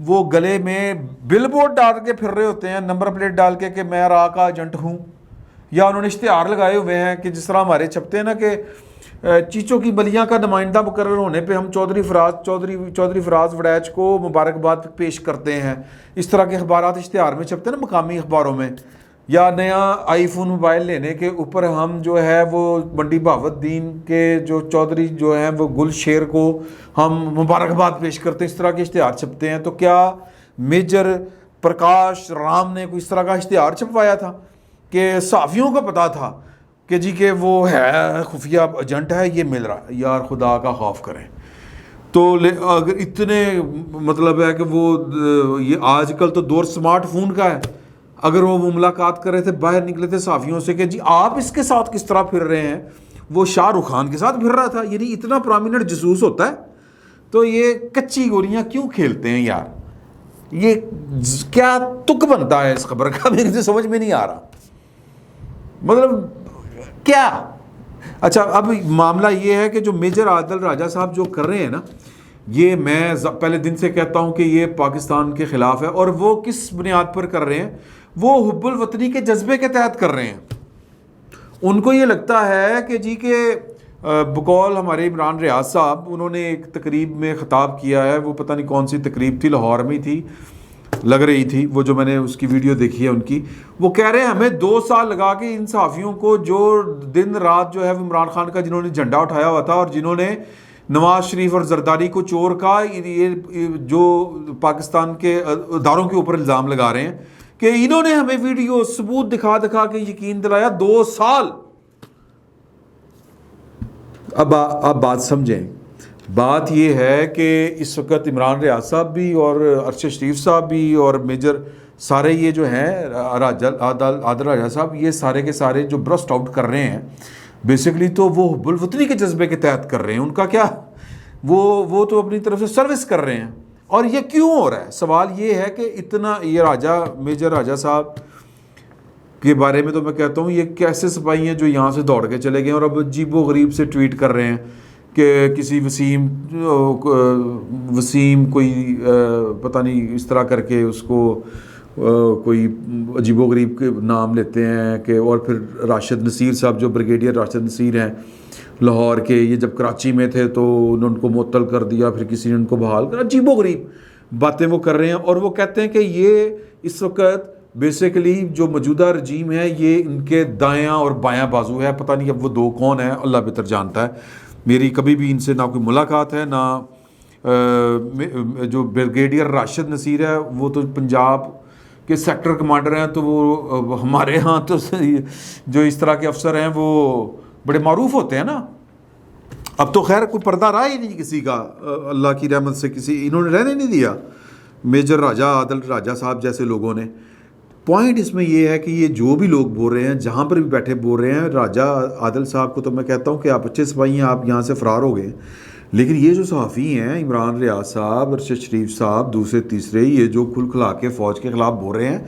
وہ گلے میں بل بورڈ ڈال کے پھر رہے ہوتے ہیں، نمبر پلیٹ ڈال کے کہ میں را کا ایجنٹ ہوں، یا انہوں نے اشتہار لگائے ہوئے ہیں کہ جس طرح ہمارے چھپتے ہیں نا کہ چیچوں کی بلیاں کا نمائندہ مقرر ہونے پہ ہم چودھری فراز وڑیچ کو مبارکباد پیش کرتے ہیں، اس طرح کے اخبارات اشتہار میں چھپتے ہیں نا مقامی اخباروں میں، یا نیا آئی فون موبائل لینے کے اوپر ہم جو ہے وہ منڈی بہاوت دین کے جو چودھری جو ہیں وہ گل شیر کو ہم مبارکباد پیش کرتے ہیں، اس طرح کے اشتہار چھپتے ہیں۔ تو کیا میجر پرکاش رام نے کوئی اس طرح کا اشتہار چھپوایا تھا کہ صحافیوں کو پتا تھا کہ جی کہ وہ ہے خفیہ ایجنٹ ہے، یہ مل رہا ہے؟ یار خدا کا خوف کریں۔ تو اگر اتنے مطلب ہے کہ وہ یہ آج کل تو دور سمارٹ فون کا ہے، اگر وہ ملاقات کر رہے تھے، باہر نکلے تھے صحافیوں سے کہ جی آپ اس کے ساتھ کس طرح پھر رہے ہیں، وہ شاہ رخ خان کے ساتھ پھر رہا تھا، یعنی اتنا پرامیننٹ جاسوس ہوتا ہے، تو یہ کچی گولیاں کیوں کھیلتے ہیں یار؟ یہ کیا تک بنتا ہے اس خبر کا؟ میرے سے سمجھ میں نہیں آ رہا، مطلب کیا؟ اچھا اب معاملہ یہ ہے کہ جو میجر عادل راجہ صاحب جو کر رہے ہیں نا، یہ میں پہلے دن سے کہتا ہوں کہ یہ پاکستان کے خلاف ہے، اور وہ کس بنیاد پر کر رہے ہیں؟ وہ حب الوطنی کے جذبے کے تحت کر رہے ہیں۔ ان کو یہ لگتا ہے کہ جی کہ بقول ہمارے عمران ریاض صاحب، انہوں نے ایک تقریب میں خطاب کیا ہے، وہ پتہ نہیں کون سی تقریب تھی، لاہور میں تھی لگ رہی تھی، وہ جو میں نے اس کی ویڈیو دیکھی ہے ان کی، وہ کہہ رہے ہیں ہمیں 2 سال لگا کے ان صحافیوں کو جو دن رات جو ہے وہ عمران خان کا جنہوں نے جھنڈا اٹھایا ہوا تھا اور جنہوں نے نواز شریف اور زرداری کو چور کا، یہ جو پاکستان کے اداروں کے اوپر الزام لگا رہے ہیں کہ انہوں نے ہمیں ویڈیو ثبوت دکھا دکھا کے یقین دلایا 2 سال۔ اب بات سمجھیں، بات یہ ہے کہ اس وقت عمران ریاض صاحب بھی اور ارشد شریف صاحب بھی اور میجر سارے یہ جو ہیں عادل راجہ صاحب، یہ سارے کے سارے جو برسٹ آؤٹ کر رہے ہیں بیسیکلی تو وہ حب الوطنی کے جذبے کے تحت کر رہے ہیں۔ ان کا کیا، وہ تو اپنی طرف سے سروس کر رہے ہیں۔ اور یہ کیوں ہو رہا ہے؟ سوال یہ ہے کہ اتنا یہ میجر راجہ صاحب کے بارے میں تو میں کہتا ہوں یہ کیسے سپاہی ہیں جو یہاں سے دوڑ کے چلے گئے اور اب عجیب و غریب سے ٹویٹ کر رہے ہیں کہ کسی وسیم کوئی پتہ نہیں اس طرح کر کے اس کو کوئی عجیب و غریب کے نام لیتے ہیں کہ، اور پھر راشد نصیر صاحب جو بریگیڈیئر راشد نصیر ہیں لاہور کے، یہ جب کراچی میں تھے تو انہوں نے ان کو معطل کر دیا، پھر کسی نے ان کو بحال کر، عجیب و غریب باتیں وہ کر رہے ہیں۔ اور وہ کہتے ہیں کہ یہ اس وقت بیسیکلی جو موجودہ رجیم ہے یہ ان کے دایاں اور بایاں بازو ہے، پتہ نہیں اب وہ 2 کون ہیں، اللہ بہتر جانتا ہے۔ میری کبھی بھی ان سے نہ کوئی ملاقات ہے، نہ جو بریگیڈیئر راشد نصیر ہے وہ تو پنجاب کے سیکٹر کمانڈر ہیں، تو وہ ہمارے ہاں تو جو اس طرح کے افسر ہیں وہ بڑے معروف ہوتے ہیں نا۔ اب تو خیر کوئی پردہ رہا ہی نہیں کسی کا، اللہ کی رحمت سے کسی انہوں نے رہنے نہیں دیا میجر عادل راجہ صاحب جیسے لوگوں نے۔ پوائنٹ اس میں یہ ہے کہ یہ جو بھی لوگ بول رہے ہیں، جہاں پر بھی بیٹھے بول رہے ہیں، راجہ عادل صاحب کو تو میں کہتا ہوں کہ آپ اچھے سپاہی ہیں، آپ یہاں سے فرار ہو گئے، لیکن یہ جو صحافی ہیں عمران ریاض صاحب، ارشد شریف صاحب، دوسرے تیسرے، یہ جو کھل کھلا کے فوج کے خلاف بول رہے ہیں،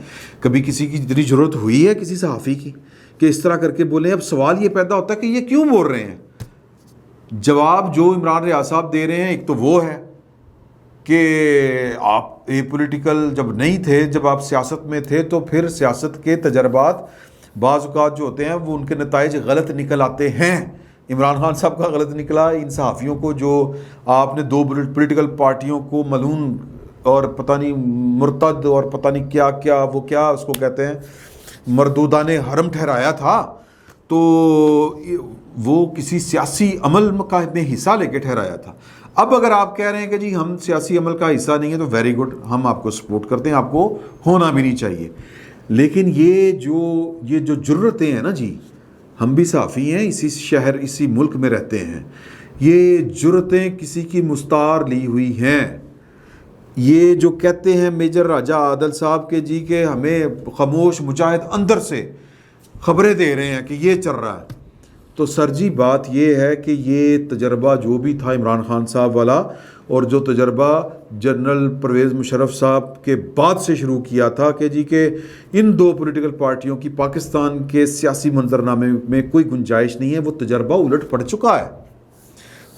کبھی کسی کی اتنی ضرورت ہوئی ہے کسی صحافی کی کہ اس طرح کر کے بولیں؟ اب سوال یہ پیدا ہوتا ہے کہ یہ کیوں بول رہے ہیں؟ جواب جو عمران ریاض صاحب دے رہے ہیں ایک تو وہ ہے کہ آپ پولیٹیکل جب نہیں تھے، جب آپ سیاست میں تھے تو پھر سیاست کے تجربات بعض اوقات جو ہوتے ہیں وہ ان کے نتائج غلط نکل آتے ہیں۔ عمران خان صاحب کا غلط نکلا، ان صحافیوں کو جو آپ نے 2 پولیٹیکل پارٹیوں کو ملعون اور پتہ نہیں مرتد اور پتہ نہیں کیا کیا، وہ کیا اس کو کہتے ہیں، مردودان حرم ٹھہرایا تھا، تو وہ کسی سیاسی عمل میں حصہ لے کے ٹھہرایا تھا۔ اب اگر آپ کہہ رہے ہیں کہ جی ہم سیاسی عمل کا حصہ نہیں ہے تو ویری گڈ، ہم آپ کو سپورٹ کرتے ہیں، آپ کو ہونا بھی نہیں چاہیے، لیکن یہ جو جرتیں ہیں نا جی، ہم بھی صحافی ہیں، اسی شہر اسی ملک میں رہتے ہیں، یہ جرتیں کسی کی مستعار لی ہوئی ہیں۔ یہ جو کہتے ہیں میجر راجہ عادل صاحب کے جی کہ ہمیں خاموش مجاہد اندر سے خبریں دے رہے ہیں کہ یہ چل رہا ہے، تو سر جی بات یہ ہے کہ یہ تجربہ جو بھی تھا عمران خان صاحب والا، اور جو تجربہ جنرل پرویز مشرف صاحب کے بعد سے شروع کیا تھا کہ جی کہ ان 2 پولیٹیکل پارٹیوں کی پاکستان کے سیاسی منظرنامے میں کوئی گنجائش نہیں ہے، وہ تجربہ الٹ پڑ چکا ہے۔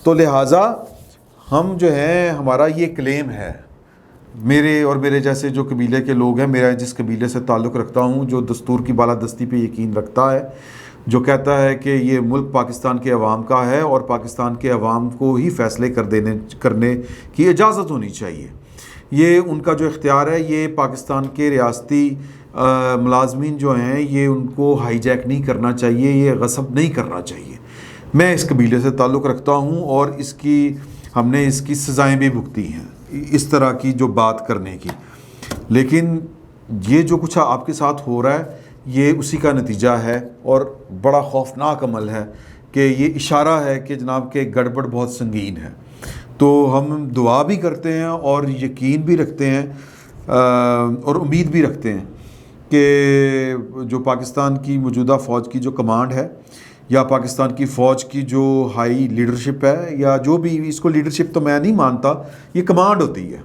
تو لہٰذا ہم جو ہیں، ہمارا یہ کلیم ہے میرے اور میرے جیسے جو قبیلے کے لوگ ہیں، میرا جس قبیلے سے تعلق رکھتا ہوں، جو دستور کی بالادستی پہ یقین رکھتا ہے، جو کہتا ہے کہ یہ ملک پاکستان کے عوام کا ہے اور پاکستان کے عوام کو ہی فیصلے کرنے کی اجازت ہونی چاہیے، یہ ان کا جو اختیار ہے، یہ پاکستان کے ریاستی ملازمین جو ہیں یہ ان کو ہائی جیک نہیں کرنا چاہیے، یہ غصب نہیں کرنا چاہیے۔ میں اس قبیلے سے تعلق رکھتا ہوں اور ہم نے اس کی سزائیں بھی بھگتی ہیں، اس طرح کی جو بات کرنے کی۔ لیکن یہ جو کچھ آپ کے ساتھ ہو رہا ہے یہ اسی کا نتیجہ ہے، اور بڑا خوفناک عمل ہے کہ یہ اشارہ ہے کہ جناب کہ گڑبڑ بہت سنگین ہے۔ تو ہم دعا بھی کرتے ہیں اور یقین بھی رکھتے ہیں اور امید بھی رکھتے ہیں کہ جو پاکستان کی موجودہ فوج کی جو کمانڈ ہے، یا پاکستان کی فوج کی جو ہائی لیڈرشپ ہے، یا جو بھی، اس کو لیڈرشپ تو میں نہیں مانتا، یہ کمانڈ ہوتی ہے،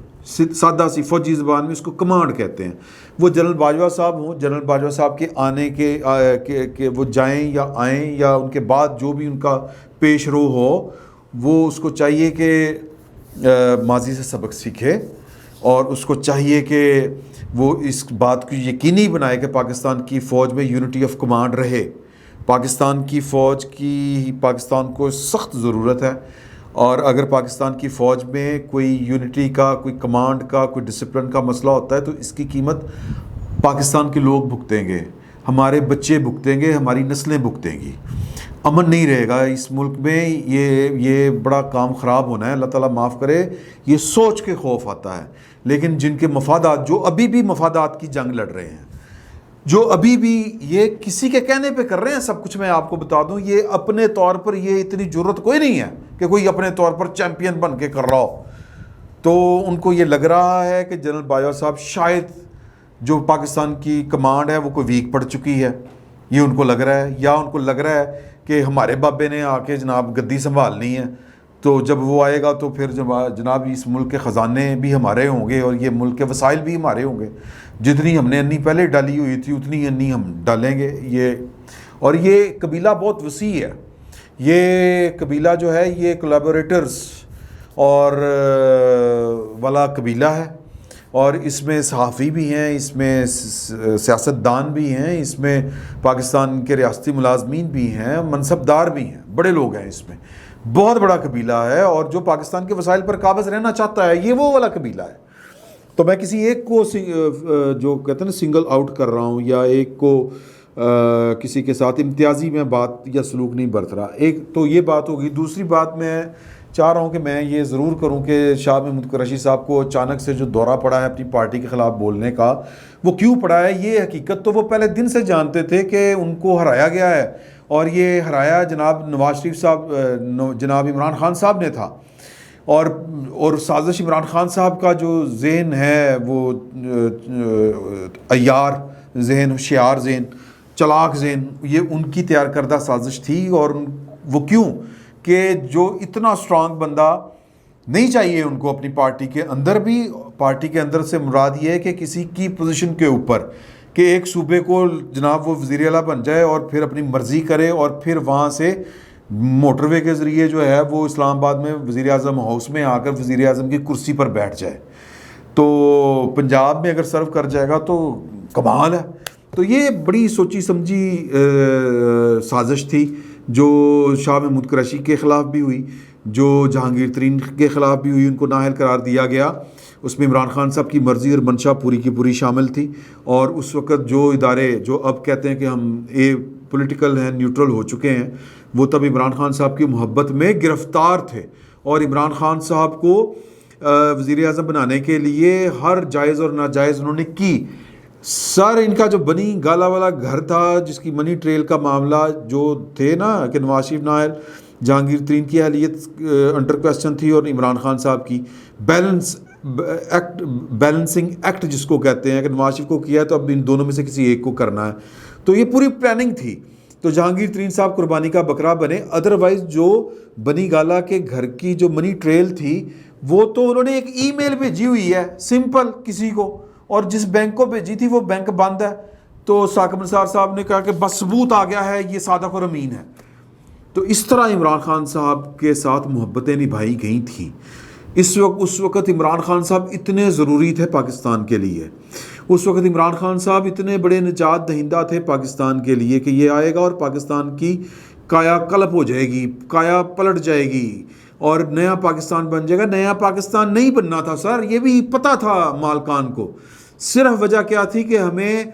سادہ سی فوجی زبان میں اس کو کمانڈ کہتے ہیں۔ وہ جنرل باجوہ صاحب ہوں، جنرل باجوہ صاحب کے آنے کے وہ جائیں یا آئیں، یا ان کے بعد جو بھی ان کا پیش رو ہو، وہ اس کو چاہیے کہ ماضی سے سبق سیکھے، اور اس کو چاہیے کہ وہ اس بات کو یقینی بنائے کہ پاکستان کی فوج میں یونٹی آف کمانڈ رہے۔ پاکستان کی فوج کی پاکستان کو سخت ضرورت ہے، اور اگر پاکستان کی فوج میں کوئی یونٹی کا، کوئی کمانڈ کا، کوئی ڈسپلن کا مسئلہ ہوتا ہے تو اس کی قیمت پاکستان کے لوگ بھگتیں گے، ہمارے بچے بھگتیں گے، ہماری نسلیں بھگتیں گی، امن نہیں رہے گا اس ملک میں۔ یہ بڑا کام خراب ہونا ہے، اللہ تعالیٰ معاف کرے، یہ سوچ کے خوف آتا ہے۔ لیکن جن کے مفادات، جو ابھی بھی مفادات کی جنگ لڑ رہے ہیں، جو ابھی بھی یہ کسی کے کہنے پہ کر رہے ہیں سب کچھ، میں آپ کو بتا دوں، یہ اپنے طور پر یہ اتنی جرت کوئی نہیں ہے کہ کوئی اپنے طور پر چیمپئن بن کے کر رہا ہو۔ تو ان کو یہ لگ رہا ہے کہ جنرل باجوہ صاحب شاید جو پاکستان کی کمانڈ ہے وہ کوئی ویک پڑ چکی ہے، یہ ان کو لگ رہا ہے، یا ان کو لگ رہا ہے کہ ہمارے بابے نے آ کے جناب گدی سنبھالنی ہے، تو جب وہ آئے گا تو پھر جناب اس ملک کے خزانے بھی ہمارے ہوں گے اور یہ ملک کے وسائل بھی ہمارے ہوں گے، جتنی ہم نے انی پہلے ڈالی ہوئی تھی اتنی انی ہم ڈالیں گے۔ اور یہ قبیلہ بہت وسیع ہے، یہ قبیلہ جو ہے یہ کولیبوریٹرز اور والا قبیلہ ہے، اور اس میں صحافی بھی ہیں، اس میں سیاستدان بھی ہیں، اس میں پاکستان کے ریاستی ملازمین بھی ہیں، منصبدار بھی ہیں، بڑے لوگ ہیں، اس میں بہت بڑا قبیلہ ہے، اور جو پاکستان کے وسائل پر قابض رہنا چاہتا ہے یہ وہ والا قبیلہ ہے۔ تو میں کسی ایک کو جو کہتے ہیں نا سنگل آؤٹ کر رہا ہوں، یا ایک کو کسی کے ساتھ امتیازی میں بات یا سلوک نہیں برت رہا۔ ایک تو یہ بات ہوگی۔ دوسری بات میں چاہ رہا ہوں کہ میں یہ ضرور کروں کہ شاہ محمود قریشی صاحب کو اچانک سے جو دورہ پڑا ہے اپنی پارٹی کے خلاف بولنے کا، وہ کیوں پڑا ہے؟ یہ حقیقت تو وہ پہلے دن سے جانتے تھے کہ ان کو ہرایا گیا ہے، اور یہ ہرایا جناب نواز شریف صاحب، جناب عمران خان صاحب نے تھا، اور سازش عمران خان صاحب کا جو ذہن ہے وہ عیار ذہن، ہوشیار ذہن، چلاک ذہن، یہ ان کی تیار کردہ سازش تھی۔ اور وہ کیوں کہ جو اتنا اسٹرانگ بندہ نہیں چاہیے ان کو اپنی پارٹی کے اندر بھی۔ پارٹی کے اندر سے مراد یہ ہے کہ کسی کی پوزیشن کے اوپر، کہ ایک صوبے کو جناب وہ وزیر اعلیٰ بن جائے اور پھر اپنی مرضی کرے، اور پھر وہاں سے موٹر وے کے ذریعے جو ہے وہ اسلام آباد میں وزیر اعظم ہاؤس میں آ کر وزیر اعظم کی کرسی پر بیٹھ جائے، تو پنجاب میں اگر سرو کر جائے گا تو کمال ہے۔ تو یہ بڑی سوچی سمجھی سازش تھی، جو شاہ محمود قریشی کے خلاف بھی ہوئی، جو جہانگیر ترین کے خلاف بھی ہوئی، ان کو نااہل قرار دیا گیا۔ اس میں عمران خان صاحب کی مرضی اور منشا پوری کی پوری شامل تھی، اور اس وقت جو ادارے جو اب کہتے ہیں کہ ہم پولیٹیکل ہیں، نیوٹرل ہو چکے ہیں، وہ تب عمران خان صاحب کی محبت میں گرفتار تھے، اور عمران خان صاحب کو وزیر اعظم بنانے کے لیے ہر جائز اور ناجائز انہوں نے کی۔ سر ان کا جو بنی گالا والا گھر تھا، جس کی منی ٹریل کا معاملہ جو تھے نا، کہ نواز شریف نااہل، جہانگیر ترین کی اہلیت انڈر کوسچن تھی، اور عمران خان صاحب کی بیلنسنگ ایکٹ جس کو کہتے ہیں، کہ نواز شریف کو کیا ہے تو اب ان دونوں میں سے کسی ایک کو کرنا ہے، تو یہ پوری پلاننگ تھی۔ تو جہانگیر ترین صاحب قربانی کا بکرا بنے، ادروائز جو بنی گالا کے گھر کی جو منی ٹریل تھی وہ تو انہوں نے ایک ای میل بھیجی ہوئی ہے سمپل کسی کو، اور جس بینک کو بھیجی تھی وہ بینک بند ہے، تو ثاقب نثار صاحب نے کہا کہ بس ثبوت آ گیا ہے، یہ صادق اور امین ہے۔ تو اس طرح عمران خان صاحب کے ساتھ محبتیں نبھائی گئی تھیں، اس وقت عمران خان صاحب اتنے ضروری تھے پاکستان کے لیے، اس وقت عمران خان صاحب اتنے بڑے نجات دہندہ تھے پاکستان کے لیے کہ یہ آئے گا اور پاکستان کی کایا کلپ ہو جائے گی، کایا پلٹ جائے گی اور نیا پاکستان بن جائے گا۔ نیا پاکستان نہیں بننا تھا سر، یہ بھی پتہ تھا مالکان کو، صرف وجہ کیا تھی کہ ہمیں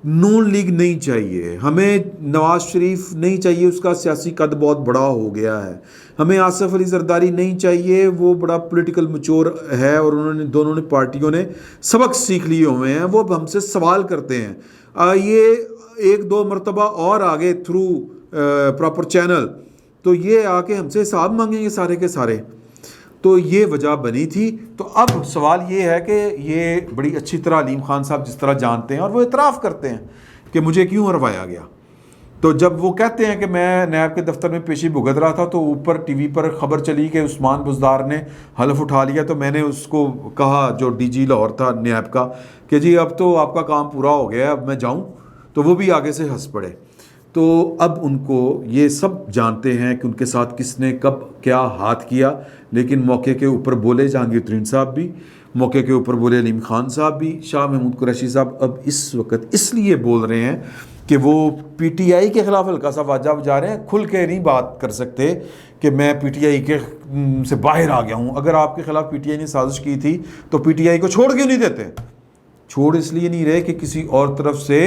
نون لیگ نہیں چاہیے، ہمیں نواز شریف نہیں چاہیے، اس کا سیاسی قد بہت بڑا ہو گیا ہے، ہمیں آصف علی زرداری نہیں چاہیے، وہ بڑا پولیٹیکل میچور ہے اور دونوں نے پارٹیوں نے سبق سیکھ لیے ہوئے ہیں، وہ اب ہم سے سوال کرتے ہیں۔ یہ ایک دو مرتبہ اور آگے تھرو پراپر چینل تو یہ آ کے ہم سے حساب مانگیں گے سارے کے سارے، تو یہ وجہ بنی تھی۔ تو اب سوال یہ ہے کہ یہ بڑی اچھی طرح علیم خان صاحب جس طرح جانتے ہیں اور وہ اعتراف کرتے ہیں کہ مجھے کیوں ہروایا گیا، تو جب وہ کہتے ہیں کہ میں نیب کے دفتر میں پیشی بھگت رہا تھا تو اوپر ٹی وی پر خبر چلی کہ عثمان بزدار نے حلف اٹھا لیا، تو میں نے اس کو کہا جو ڈی جی لاہور تھا نیب کا کہ جی اب تو آپ کا کام پورا ہو گیا ہے، اب میں جاؤں، تو وہ بھی آگے سے ہنس پڑے۔ تو اب ان کو یہ سب جانتے ہیں کہ ان کے ساتھ کس نے کب کیا ہاتھ کیا، لیکن موقع کے اوپر بولے جہانگیر ترین صاحب بھی، موقع کے اوپر بولے علیم خان صاحب بھی، شاہ محمود قریشی صاحب اب اس وقت اس لیے بول رہے ہیں کہ وہ پی ٹی آئی کے خلاف ہلکا سا واجہ بجا رہے ہیں، کھل کے نہیں بات کر سکتے کہ میں پی ٹی آئی کے سے باہر آ گیا ہوں۔ اگر آپ کے خلاف پی ٹی آئی نے سازش کی تھی تو پی ٹی آئی کو چھوڑ کیوں نہیں دیتے؟ چھوڑ اس لیے نہیں رہے کہ کسی اور طرف سے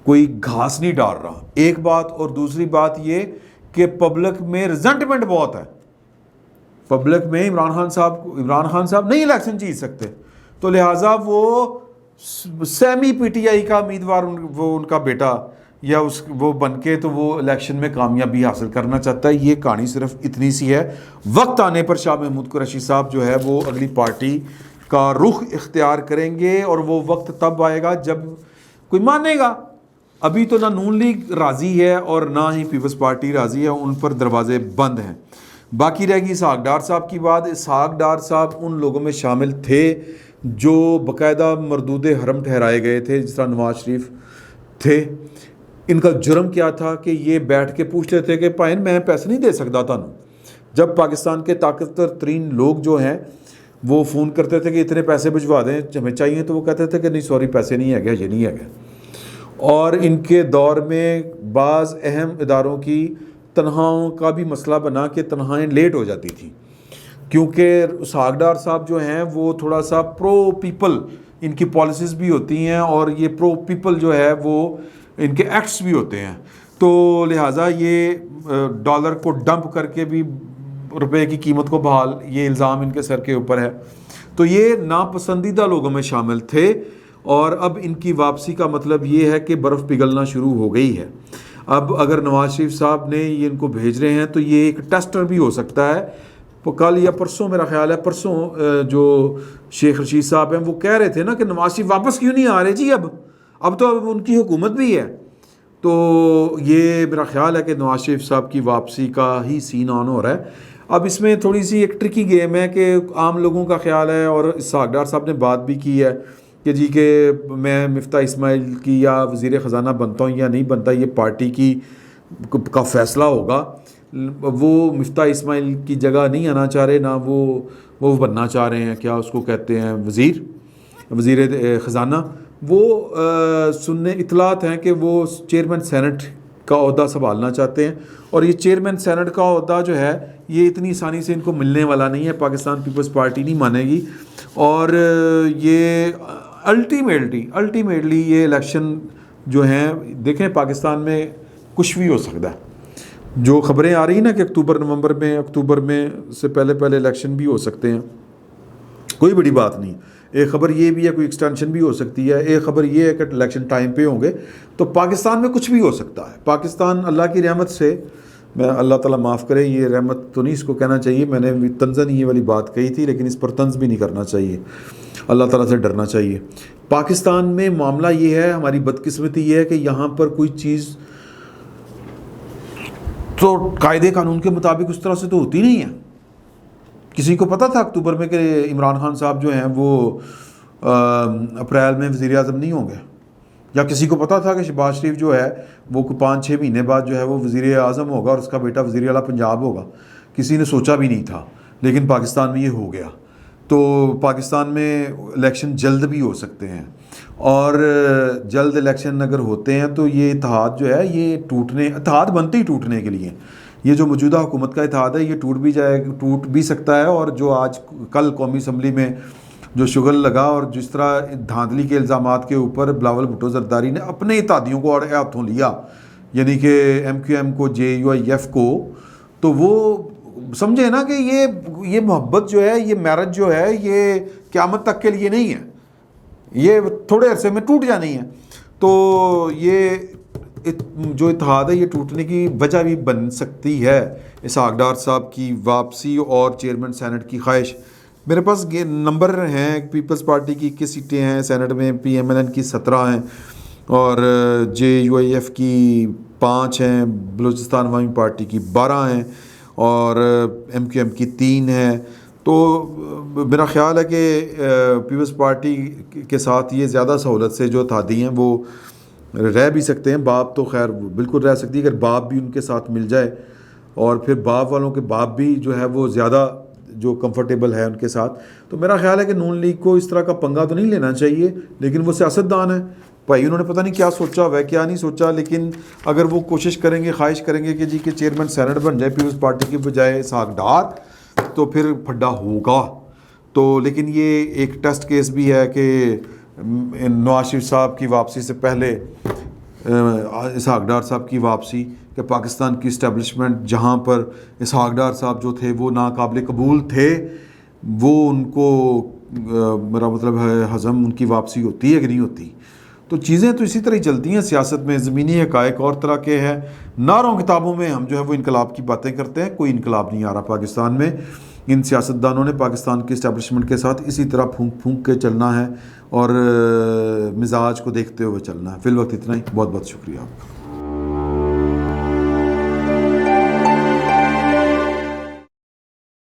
کوئی گھاس نہیں ڈال رہا، ایک بات، اور دوسری بات یہ کہ پبلک میں ریزنٹمنٹ بہت ہے، پبلک میں عمران خان صاحب نہیں الیکشن جیت سکتے، تو لہٰذا وہ سیمی پی ٹی آئی کا امیدوار وہ ان کا بیٹا یا وہ بن کے تو وہ الیکشن میں کامیابی حاصل کرنا چاہتا ہے۔ یہ کہانی صرف اتنی سی ہے، وقت آنے پر شاہ محمود قریشی صاحب جو ہے وہ اگلی پارٹی کا رخ اختیار کریں گے، اور وہ وقت تب آئے گا جب کوئی مانے گا۔ ابھی تو نہ نون لیگ راضی ہے اور نہ ہی پیپلز پارٹی راضی ہے، ان پر دروازے بند ہیں۔ باقی رہ گئی اسحاق ڈار صاحب کی بات۔ اسحاق ڈار صاحب ان لوگوں میں شامل تھے جو باقاعدہ مردود حرم ٹھہرائے گئے تھے، جس طرح نواز شریف تھے۔ ان کا جرم کیا تھا کہ یہ بیٹھ کے پوچھتے تھے کہ پائن میں پیسے نہیں دے سکتا تھا۔ جب پاکستان کے طاقتور ترین لوگ جو ہیں وہ فون کرتے تھے کہ اتنے پیسے بھجوا دیں ہمیں چاہیے، تو وہ کہتے تھے کہ نہیں سوری پیسے نہیں ہے گیا، یہ نہیں ہے گیا۔ اور ان کے دور میں بعض اہم اداروں کی تنخواہوں کا بھی مسئلہ بنا کہ تنخواہیں لیٹ ہو جاتی تھیں، کیونکہ اسحاق ڈار صاحب جو ہیں وہ تھوڑا سا پرو پیپل ان کی پالیسیز بھی ہوتی ہیں، اور یہ پرو پیپل جو ہے وہ ان کے ایکٹس بھی ہوتے ہیں، تو لہٰذا یہ ڈالر کو ڈمپ کر کے بھی روپے کی قیمت کو بحال، یہ الزام ان کے سر کے اوپر ہے۔ تو یہ ناپسندیدہ لوگوں میں شامل تھے، اور اب ان کی واپسی کا مطلب یہ ہے کہ برف پگھلنا شروع ہو گئی ہے۔ اب اگر نواز شریف صاحب نے یہ ان کو بھیج رہے ہیں تو یہ ایک ٹیسٹر بھی ہو سکتا ہے۔ کل یا پرسوں میرا خیال ہے، پرسوں جو شیخ رشید صاحب ہیں وہ کہہ رہے تھے نا کہ نواز شریف واپس کیوں نہیں آ رہے جی، اب تو اب ان کی حکومت بھی ہے، تو یہ میرا خیال ہے کہ نواز شریف صاحب کی واپسی کا ہی سین آن ہو رہا ہے۔ اب اس میں تھوڑی سی ایک ٹرکی گیم ہے کہ عام لوگوں کا خیال ہے، اور اسحاق ڈار صاحب نے بات بھی کی ہے کہ جی کہ میں مفتاح اسماعیل کی یا وزیر خزانہ بنتا ہوں یا نہیں بنتا، یہ پارٹی کا فیصلہ ہوگا۔ وہ مفتاح اسماعیل کی جگہ نہیں آنا چاہ رہے، نہ وہ بننا چاہ رہے ہیں، کیا اس کو کہتے ہیں، وزیر خزانہ۔ وہ سننے اطلاعات ہیں کہ وہ چیئرمین سینٹ کا عہدہ سنبھالنا چاہتے ہیں، اور یہ چیئرمین سینٹ کا عہدہ جو ہے یہ اتنی آسانی سے ان کو ملنے والا نہیں ہے، پاکستان پیپلز پارٹی نہیں مانے گی، اور یہ الٹیمیٹلی یہ الیکشن جو ہیں دیکھیں پاکستان میں کچھ بھی ہو سکتا ہے۔ جو خبریں آ رہی ہیں نا کہ اکتوبر میں سے پہلے الیکشن بھی ہو سکتے ہیں، کوئی بڑی بات نہیں۔ ایک خبر یہ بھی ہے کوئی ایکسٹینشن بھی ہو سکتی ہے، ایک خبر یہ ہے کہ الیکشن ٹائم پہ ہوں گے، تو پاکستان میں کچھ بھی ہو سکتا ہے۔ پاکستان اللہ کی رحمت سے، میں اللہ تعالیٰ معاف کرے، یہ رحمت تو نہیں اس کو کہنا چاہیے، میں نے طنزاً یہ والی بات کہی تھی، لیکن اس پر طنز بھی نہیں کرنا چاہیے، اللہ تعالیٰ سے ڈرنا چاہیے۔ پاکستان میں معاملہ یہ ہے، ہماری بدقسمتی یہ ہے کہ یہاں پر کوئی چیز تو قاعدے قانون کے مطابق اس طرح سے تو ہوتی نہیں ہے۔ کسی کو پتہ تھا اکتوبر میں کہ عمران خان صاحب جو ہیں وہ اپریل میں وزیر اعظم نہیں ہوں گے؟ یا کسی کو پتہ تھا کہ شہباز شریف جو ہے وہ 5-6 مہینے بعد جو ہے وہ وزیر اعظم ہوگا اور اس کا بیٹا وزیر اعلیٰ پنجاب ہوگا؟ کسی نے سوچا بھی نہیں تھا۔ لیکن پاکستان میں یہ ہو گیا. تو پاکستان میں الیکشن جلد بھی ہو سکتے ہیں, اور جلد الیکشن اگر ہوتے ہیں تو یہ اتحاد جو ہے یہ اتحاد بنتے ہی ٹوٹنے کے لیے. یہ جو موجودہ حکومت کا اتحاد ہے یہ ٹوٹ بھی سکتا ہے. اور جو آج کل قومی اسمبلی میں جو شغل لگا اور جس طرح دھاندلی کے الزامات کے اوپر بلاول بھٹو زرداری نے اپنے اتحادیوں کو اور ہاتھوں لیا, یعنی کہ MQM کو, JUIF کو, تو وہ سمجھے نا کہ یہ محبت جو ہے, یہ میرج جو ہے, یہ قیامت تک کے لیے نہیں ہے, یہ تھوڑے عرصے میں ٹوٹ جانی ہے. تو یہ جو اتحاد ہے یہ ٹوٹنے کی وجہ بھی بن سکتی ہے اسحاق ڈار صاحب کی واپسی اور چیئرمین سینٹ کی خواہش. میرے پاس نمبر ہیں, پیپلز پارٹی کی 21 سیٹیں ہیں سینٹ میں, PMLN کی 17 ہیں, اور JUIF کی 5 ہیں, بلوچستان عوامی پارٹی کی 12 ہیں, اور MQM کی 3 ہیں. تو میرا خیال ہے کہ پیپلز پارٹی کے ساتھ یہ زیادہ سہولت سے جو اتحادی ہیں وہ رہ بھی سکتے ہیں. باپ تو خیر بالکل رہ سکتی ہے اگر باپ بھی ان کے ساتھ مل جائے, اور پھر باپ والوں کے باپ بھی جو ہے وہ زیادہ جو کمفرٹیبل ہے ان کے ساتھ. تو میرا خیال ہے کہ نون لیگ کو اس طرح کا پنگا تو نہیں لینا چاہیے, لیکن وہ سیاستدان ہیں بھائی, انہوں نے پتہ نہیں کیا سوچا ہوا ہے کیا نہیں سوچا, لیکن اگر وہ کوشش کریں گے, خواہش کریں گے کہ جی کہ چیئرمین سینٹ بن جائے پیپلز پارٹی کی بجائے اسحاق ڈار, تو پھر پھڈا ہوگا. تو لیکن یہ ایک ٹیسٹ کیس بھی ہے کہ نواز شریف صاحب کی واپسی سے پہلے اسحاق ڈار صاحب کی واپسی, کہ پاکستان کی اسٹیبلشمنٹ جہاں پر اسحاق ڈار صاحب جو تھے وہ ناقابل قبول تھے, وہ ان کو میرا مطلب ہے ہضم ان کی واپسی ہوتی ہے کہ نہیں ہوتی. تو چیزیں تو اسی طرح ہی چلتی ہیں سیاست میں, زمینی حقائق اور طرح کے ہیں. نعروں کتابوں میں ہم جو ہے وہ انقلاب کی باتیں کرتے ہیں, کوئی انقلاب نہیں آ رہا پاکستان میں. ان سیاستدانوں نے پاکستان کی اسٹیبلشمنٹ کے ساتھ اسی طرح پھونک پھونک کے چلنا ہے اور مزاج کو دیکھتے ہوئے چلنا ہے. فی الوقت اتنا ہی, بہت بہت شکریہ آپ کا.